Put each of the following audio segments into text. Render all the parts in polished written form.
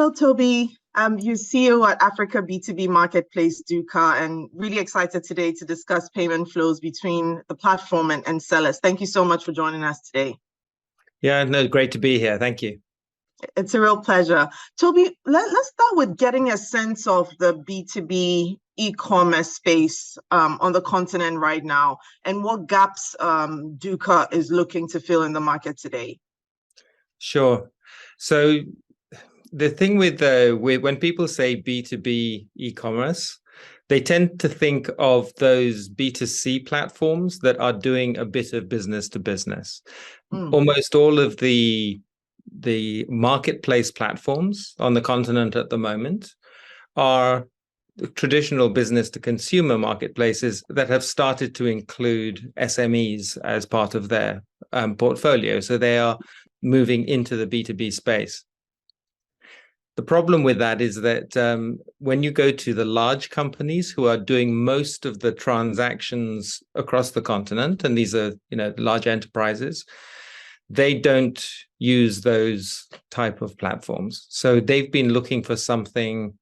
Hello, Toby. You're CEO at Africa B2B Marketplace, Dooka, and really excited today to discuss payment flows between the platform and sellers. Thank you so much for joining us today. Yeah, no, great to be here. Thank you. It's a real pleasure. Toby, let's start with getting a sense of the B2B e-commerce space on the continent right now and what gaps Dooka is looking to fill in the market today. Sure. So the thing with when people say B2B e-commerce, they tend to think of those B2C platforms that are doing a bit of business to business. Almost all of the marketplace platforms on the continent at the moment are traditional business to consumer marketplaces that have started to include SMEs as part of their portfolio. So they are moving into the B2B space. The problem with that is that when you go to the large companies who are doing most of the transactions across the continent, and these are, large enterprises, they don't use those type of platforms. So they've been looking for something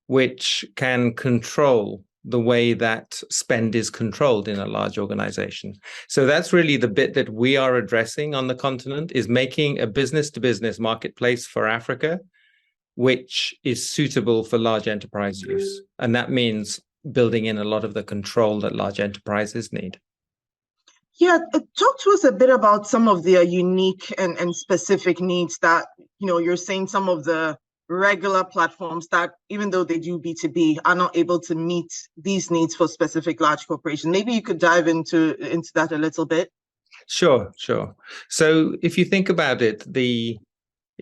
which can control the way that spend is controlled in a large organization. So that's really the bit that we are addressing on the continent, is making a business-to-business marketplace for Africa, which is suitable for large enterprise use. And that means building in a lot of the control that large enterprises need. Yeah, talk to us a bit about some of the unique and specific needs that, you're saying some of the regular platforms that, even though they do B2B, are not able to meet these needs for specific large corporations. Maybe you could dive into that a little bit. Sure. So if you think about it,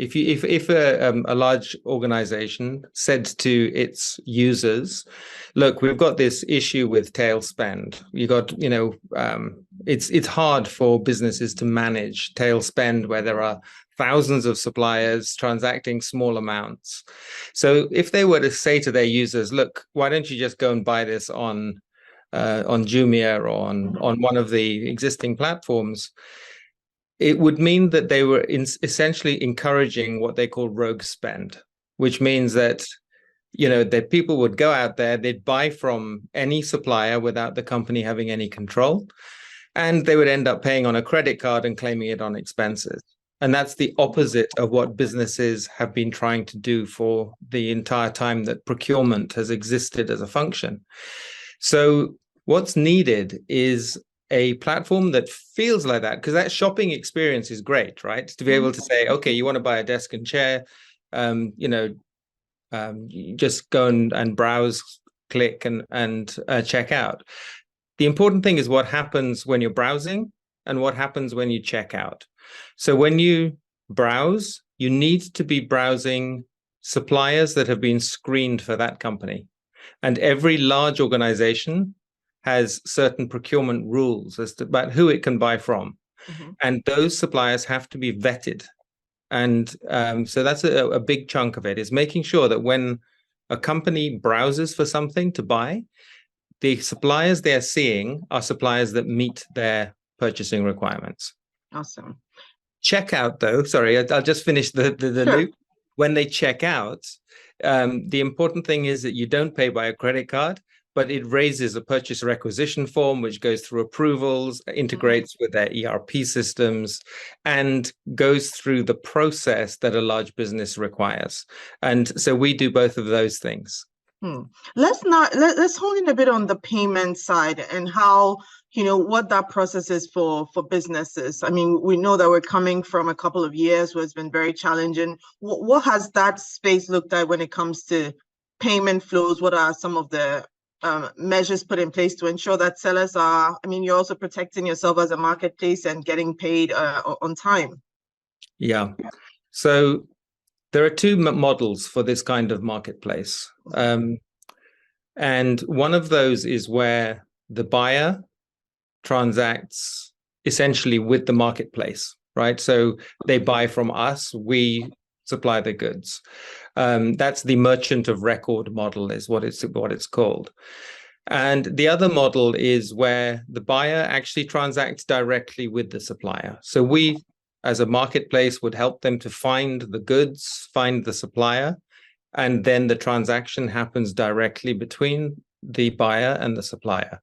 if a large organization said to its users, look, we've got this issue with tail spend. It's hard for businesses to manage tail spend where there are thousands of suppliers transacting small amounts. So if they were to say to their users, look, why don't you just go and buy this on Jumia or on one of the existing platforms, it would mean that they were essentially encouraging what they call rogue spend, which means that, that people would go out there, they'd buy from any supplier without the company having any control, and they would end up paying on a credit card and claiming it on expenses. And that's the opposite of what businesses have been trying to do for the entire time that procurement has existed as a function. So what's needed is a platform that feels like that, because that shopping experience is great, right? To be able to say, okay, you want to buy a desk and chair, you just go and browse, click and check out. The important thing is what happens when you're browsing and what happens when you check out. So when you browse, you need to be browsing suppliers that have been screened for that company. And every large organization has certain procurement rules about who it can buy from. And those suppliers have to be vetted. And so that's a big chunk of it, is making sure that when a company browses for something to buy, the suppliers they're seeing are suppliers that meet their purchasing requirements. Awesome. Checkout, though, sorry, I'll just finish the Sure. loop. When they check out, the important thing is that you don't pay by a credit card, but it raises a purchase requisition form, which goes through approvals, integrates with their ERP systems, and goes through the process that a large business requires. And so we do both of those things. Let's hone in a bit on the payment side and how, what that process is for businesses. I mean, we know that we're coming from a couple of years where it's been very challenging. What has that space looked like when it comes to payment flows? What are some of the measures put in place to ensure that sellers you're also protecting yourself as a marketplace and getting paid on time? Yeah. So there are two models for this kind of marketplace. And one of those is where the buyer transacts essentially with the marketplace, right? So they buy from us, we supply the goods. That's the merchant of record model, is what it's called. And the other model is where the buyer actually transacts directly with the supplier. So we as a marketplace would help them to find the goods, find the supplier, and then the transaction happens directly between the buyer and the supplier.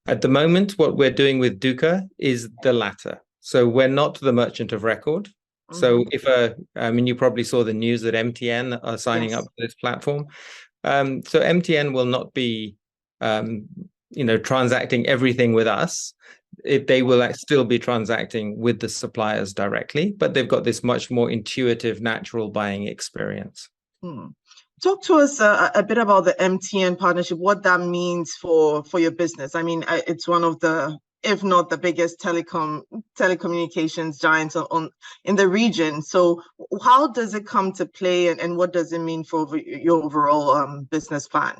At the moment, what we're doing with Dooka is the latter. So we're not the merchant of record. So if I mean, you probably saw the news that MTN are signing up to this platform. So MTN will not be, transacting everything with us. They will still be transacting with the suppliers directly, but they've got this much more intuitive, natural buying experience. Talk to us a bit about the MTN partnership, what that means for your business. I mean, it's one of the, if not the biggest telecommunications giants in the region. So how does it come to play, and what does it mean for your overall business plan?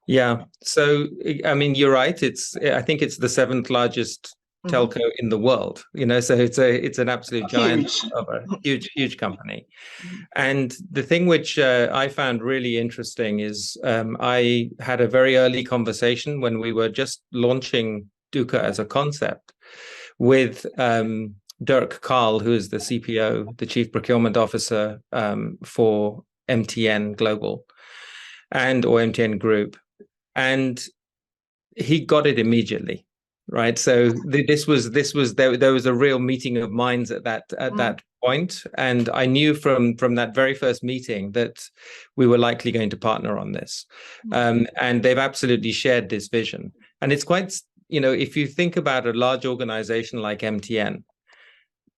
Yeah, so I mean, you're right. I think it's the 7th largest telco in the world. So it's an absolute giant of a huge company. And the thing which I found really interesting is I had a very early conversation when we were just launching Dooka as a concept with Dirk Carl, who is the CPO, the Chief Procurement Officer for MTN Global or MTN Group. And he got it immediately, right? So there was a real meeting of minds at that point, and I knew from that very first meeting that we were likely going to partner on this, and they've absolutely shared this vision. And it's quite, if you think about a large organization like MTN,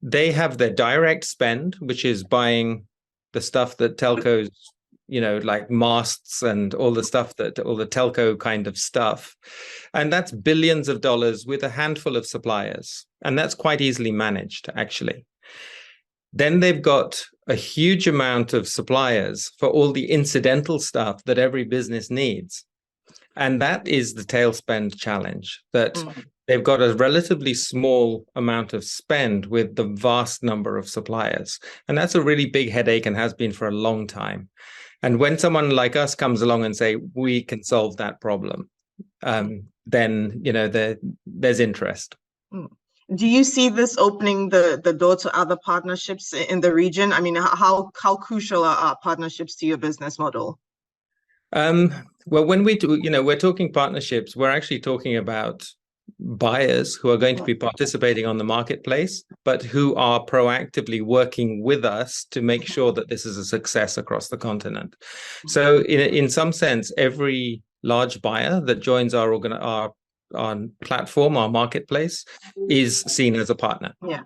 they have their direct spend, which is buying the stuff that telcos, like masts and all the telco kind of stuff. And that's billions of dollars with a handful of suppliers. And that's quite easily managed, actually. Then they've got a huge amount of suppliers for all the incidental stuff that every business needs. And that is the tail spend challenge, that they've got a relatively small amount of spend with the vast number of suppliers. And that's a really big headache and has been for a long time. And when someone like us comes along and say, we can solve that problem, then, there's interest. Do you see this opening the door to other partnerships in the region? I mean, how crucial are partnerships to your business model? Well, when we do, we're talking partnerships, we're actually talking about buyers who are going to be participating on the marketplace, but who are proactively working with us to make sure that this is a success across the continent. So in some sense, every large buyer that joins our platform, our marketplace, is seen as a partner. Yeah.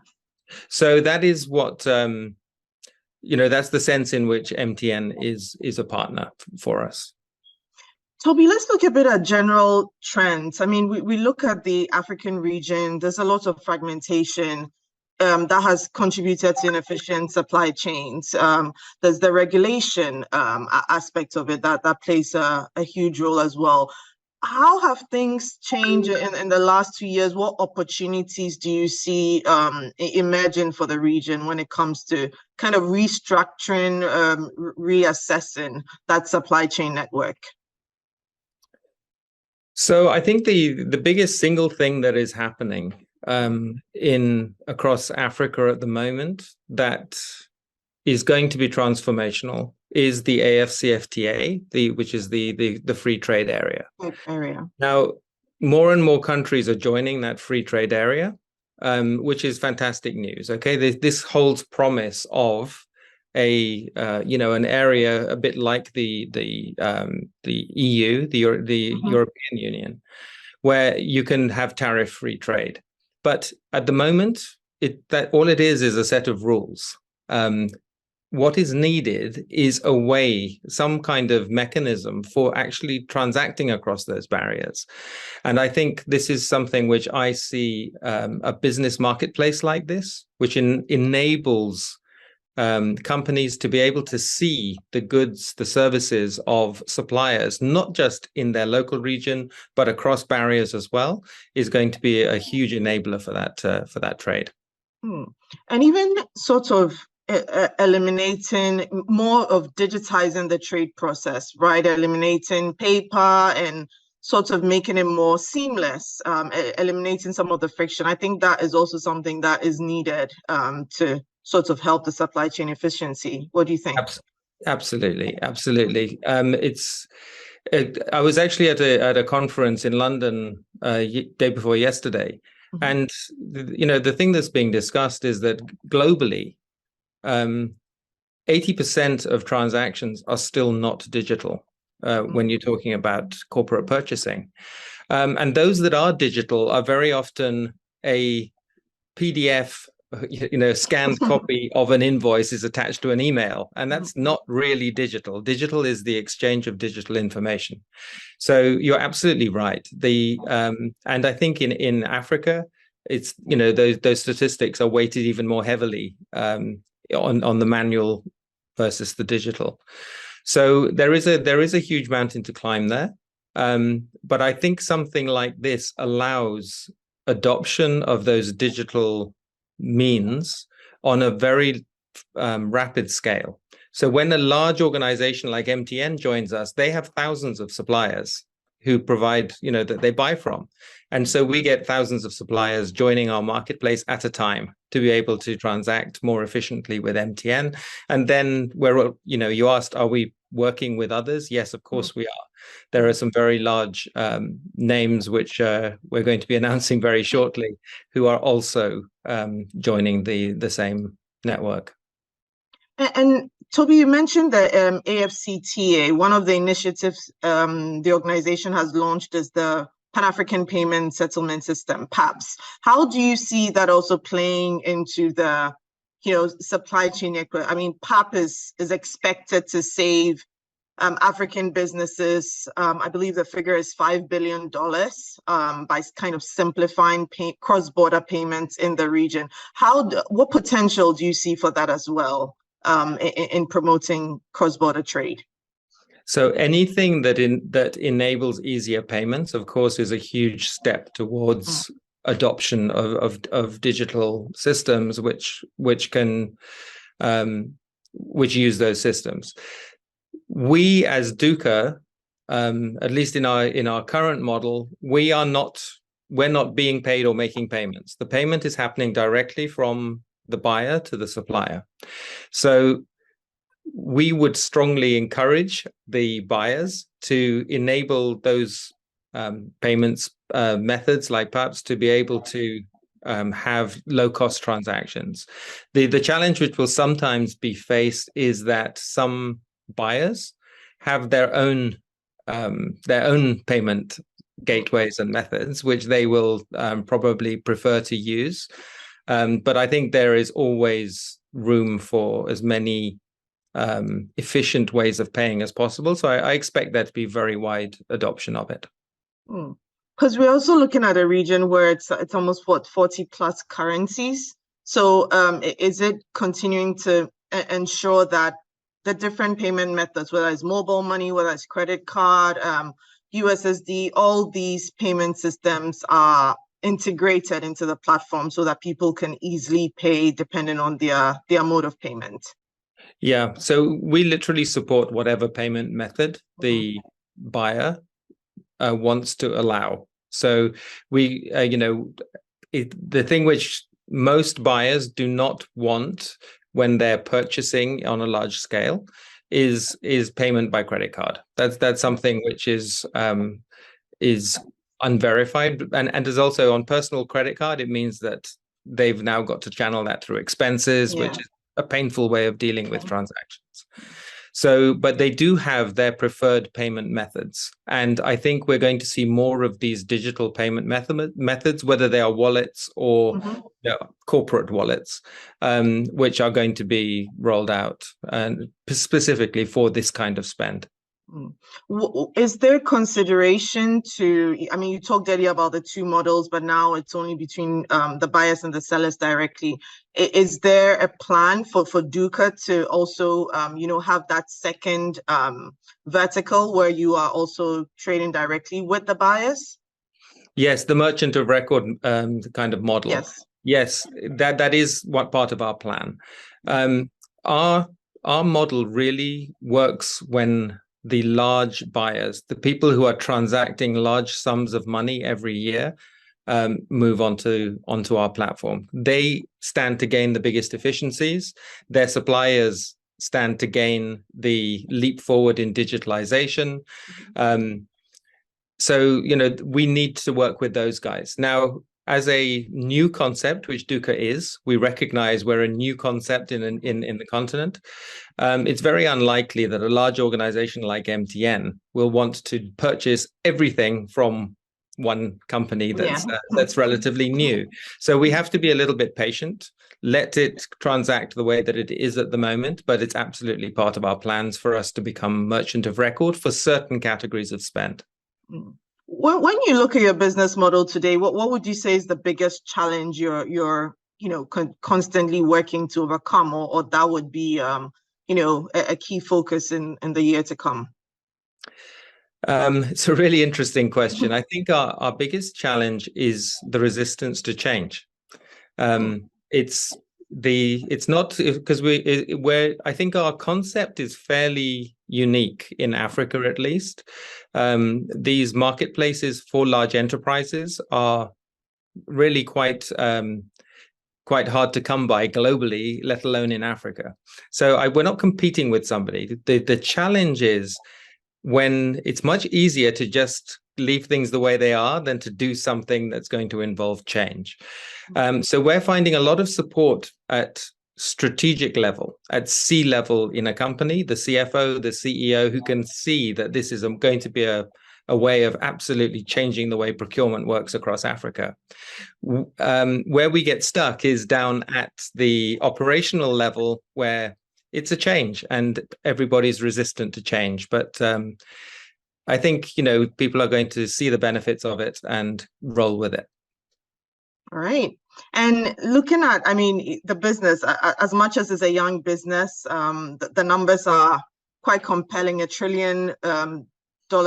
So that is what, that's the sense in which MTN is a partner for us. Toby, let's look a bit at general trends. I mean, we look at the African region, there's a lot of fragmentation that has contributed to inefficient supply chains. There's the regulation aspect of it that plays a huge role as well. How have things changed in the last 2 years? What opportunities do you see emerging for the region when it comes to kind of restructuring, reassessing that supply chain network? So I think the biggest single thing that is happening across Africa at the moment that is going to be transformational is the AfCFTA, which is the free trade area. Now, more and more countries are joining that free trade area, which is fantastic news. Okay, this holds promise of an area a bit like the EU, the European Union, where you can have tariff-free trade. But at the moment, all it is a set of rules. What is needed is some kind of mechanism for actually transacting across those barriers. And I think this is something which I see a business marketplace like this, which enables companies to be able to see the goods, the services of suppliers, not just in their local region, but across barriers as well, is going to be a huge enabler for that trade. And even sort of eliminating more of digitizing the trade process, right? Eliminating paper and sort of making it more seamless, eliminating some of the friction. I think that is also something that is needed to sort of help the supply chain efficiency. What do you think? Absolutely, absolutely. I was actually at a conference in London day before yesterday, and the thing that's being discussed is that globally, 80% of transactions are still not digital when you're talking about corporate purchasing, and those that are digital are very often a PDF. Scanned copy of an invoice is attached to an email, and that's not really digital. Digital is the exchange of digital information. So you're absolutely right. And I think in Africa, it's those statistics are weighted even more heavily on the manual versus the digital. So there is a huge mountain to climb there. But I think something like this allows adoption of those digital means on a very rapid scale. So when a large organization like MTN joins us, they have thousands of suppliers who provide, that they buy from. And so we get thousands of suppliers joining our marketplace at a time to be able to transact more efficiently with MTN. And then you asked, are we working with others? Yes, of course we are. There are some very large names which we're going to be announcing very shortly who are also joining the same network. And Toby, you mentioned the AFCTA. One of the initiatives the organization has launched is the Pan-African Payment Settlement System, PAPS. How do you see that also playing into the supply chain? I mean, PAP is expected to save African businesses, I believe the figure is $5 billion by kind of simplifying cross-border payments in the region. What potential do you see for that as well in promoting cross-border trade? So anything that enables easier payments, of course, is a huge step towards adoption of digital systems which use those systems. We as Dooka, at least in our current model, we're not being paid or making payments. The payment is happening directly from the buyer to the supplier. So we would strongly encourage the buyers to enable those payments methods like PAPS to be able to have low-cost transactions. The challenge which will sometimes be faced is that some buyers have their own payment gateways and methods which they will probably prefer to use, but I think there is always room for as many efficient ways of paying as possible, so I expect there to be very wide adoption of it. Because we're also looking at a region where it's almost 40 plus currencies, so is it continuing to ensure that the different payment methods, whether it's mobile money, whether it's credit card, USSD, all these payment systems are integrated into the platform so that people can easily pay depending on their mode of payment? Yeah, so we literally support whatever payment method the buyer wants to allow. So we, the thing which most buyers do not want when they're purchasing on a large scale is payment by credit card. That's something which is unverified, and there's also on personal credit card. It means that they've now got to channel that through expenses, which is a painful way of dealing with transactions. So, but they do have their preferred payment methods. And I think we're going to see more of these digital payment methods, whether they are wallets or corporate wallets, which are going to be rolled out and specifically for this kind of spend. Is there consideration to, I mean, you talked earlier about the two models, but now it's only between the buyers and the sellers directly. Is there a plan for Dooka to also, have that second vertical where you are also trading directly with the buyers? Yes, the merchant of record kind of model. Yes, that is what part of our plan. Our model really works when the large buyers, the people who are transacting large sums of money every year, move onto our platform. They stand to gain the biggest efficiencies. Their suppliers stand to gain the leap forward in digitalization. So, we need to work with those guys. Now, as a new concept, which Dooka is, we recognize we're a new concept in the continent. It's very unlikely that a large organization like MTN will want to purchase everything from one company that's relatively new. So we have to be a little bit patient, let it transact the way that it is at the moment, but it's absolutely part of our plans for us to become merchant of record for certain categories of spend. When you look at your business model today, what would you say is the biggest challenge you're constantly working to overcome, or that would be a key focus in the year to come? It's a really interesting question. I think our biggest challenge is the resistance to change. It's not because I think our concept is fairly unique in Africa, at least. These marketplaces for large enterprises are really quite hard to come by globally, let alone in Africa. So we're not competing with somebody. The challenge is when it's much easier to just leave things the way they are than to do something that's going to involve change. So we're finding a lot of support at strategic level, at C-level in a company, the CFO, the CEO, who can see that this is going to be a way of absolutely changing the way procurement works across Africa. Where we get stuck is down at the operational level, where it's a change and everybody's resistant to change. But I think, people are going to see the benefits of it and roll with it. All right. And looking at, the business, as much as it's a young business, the numbers are quite compelling. $1 trillion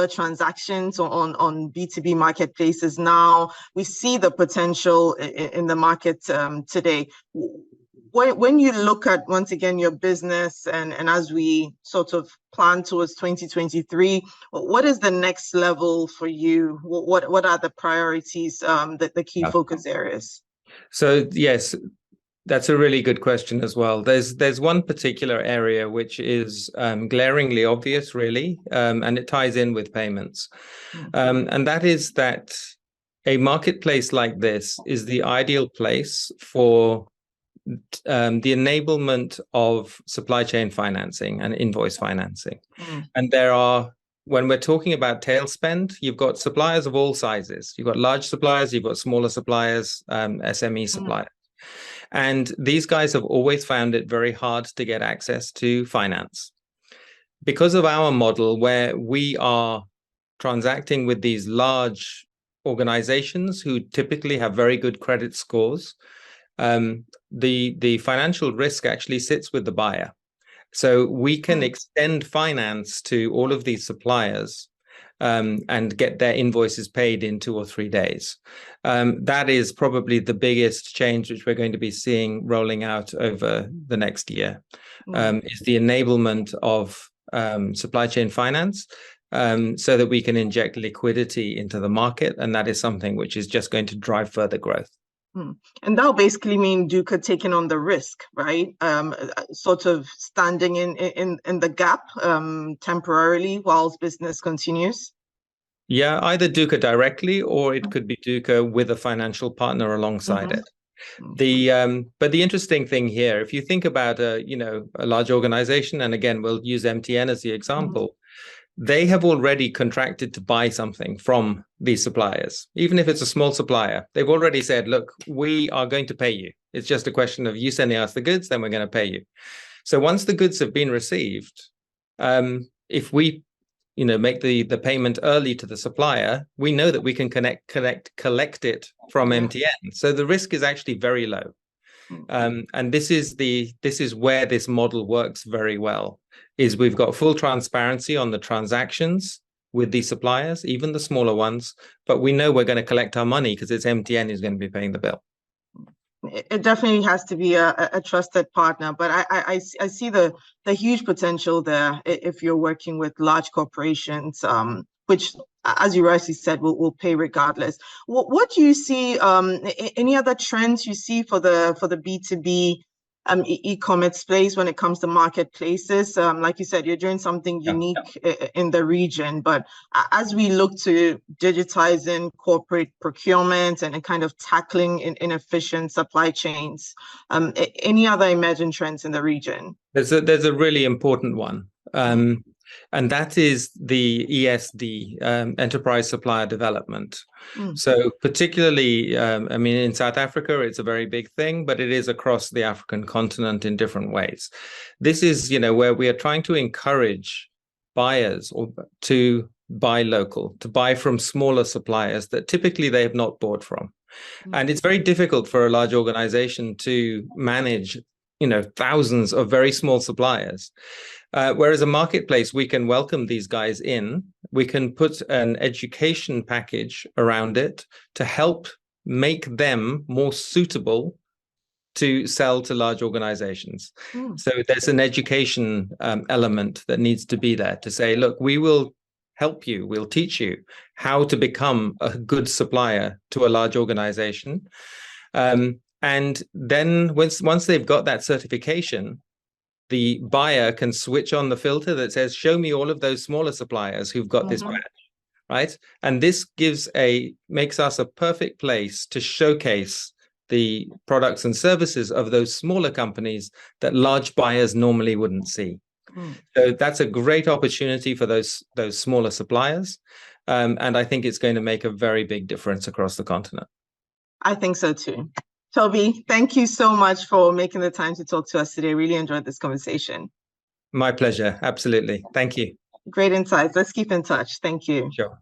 transactions on B2B marketplaces now. We see the potential in the market today. When you look at, once again, your business and as we sort of plan towards 2023, what is the next level for you? What are the priorities, the key focus areas? So, yes, that's a really good question as well. There's one particular area which is glaringly obvious, really, and it ties in with payments. And that is that a marketplace like this is the ideal place for the enablement of supply chain financing and invoice financing. And when we're talking about tail spend, you've got suppliers of all sizes. You've got large suppliers, you've got smaller suppliers, SME suppliers. And these guys have always found it very hard to get access to finance. Because of our model, where we are transacting with these large organizations who typically have very good credit scores, the financial risk actually sits with the buyer. So we can extend finance to all of these suppliers and get their invoices paid in 2 or 3 days. That is probably the biggest change which we're going to be seeing rolling out over the next year, is the enablement of supply chain finance, so that we can inject liquidity into the market. And that is something which is just going to drive further growth. And that'll basically mean Dooka taking on the risk, right? Sort of standing in the gap temporarily whilst business continues. Yeah, either Dooka directly, or it could be Dooka with a financial partner alongside it. But the interesting thing here, if you think about a large organization, and again we'll use MTN as the example, they have already contracted to buy something from these suppliers. Even if it's a small supplier, they've already said, look, we are going to pay you. It's just a question of you sending us the goods, then we're going to pay you. So once the goods have been received, if we make the payment early to the supplier, we know that we can collect it from MTN. So the risk is actually very low. And this is where this model works very well, is we've got full transparency on the transactions with these suppliers, even the smaller ones, but we know we're going to collect our money because it's MTN who's going to be paying the bill. It definitely has to be a trusted partner, but I see the huge potential there if you're working with large corporations, which, as you rightly said, will pay regardless. What do you see? Any other trends you see for the B2B e-commerce space when it comes to marketplaces? Like you said, you're doing something unique in the region, but as we look to digitizing corporate procurement and kind of tackling inefficient supply chains, any other emerging trends in the region? There's a really important one. And that is the ESD, Enterprise Supplier Development. So particularly, I mean, in South Africa, it's a very big thing, but it is across the African continent in different ways. This is, where we are trying to encourage buyers to buy local, to buy from smaller suppliers that typically they have not bought from. And it's very difficult for a large organization to manage, thousands of very small suppliers. Whereas a marketplace, we can welcome these guys in. We can put an education package around it to help make them more suitable to sell to large organizations. So there's an education element that needs to be there to say, look, we will help you. We'll teach you how to become a good supplier to a large organization. And then once they've got that certification, the buyer can switch on the filter that says, show me all of those smaller suppliers who've got this badge, right? And this makes us a perfect place to showcase the products and services of those smaller companies that large buyers normally wouldn't see. So that's a great opportunity for those smaller suppliers. And I think it's going to make a very big difference across the continent. I think so too. Toby, thank you so much for making the time to talk to us today. Really enjoyed this conversation. My pleasure. Absolutely. Thank you. Great insights. Let's keep in touch. Thank you. Sure.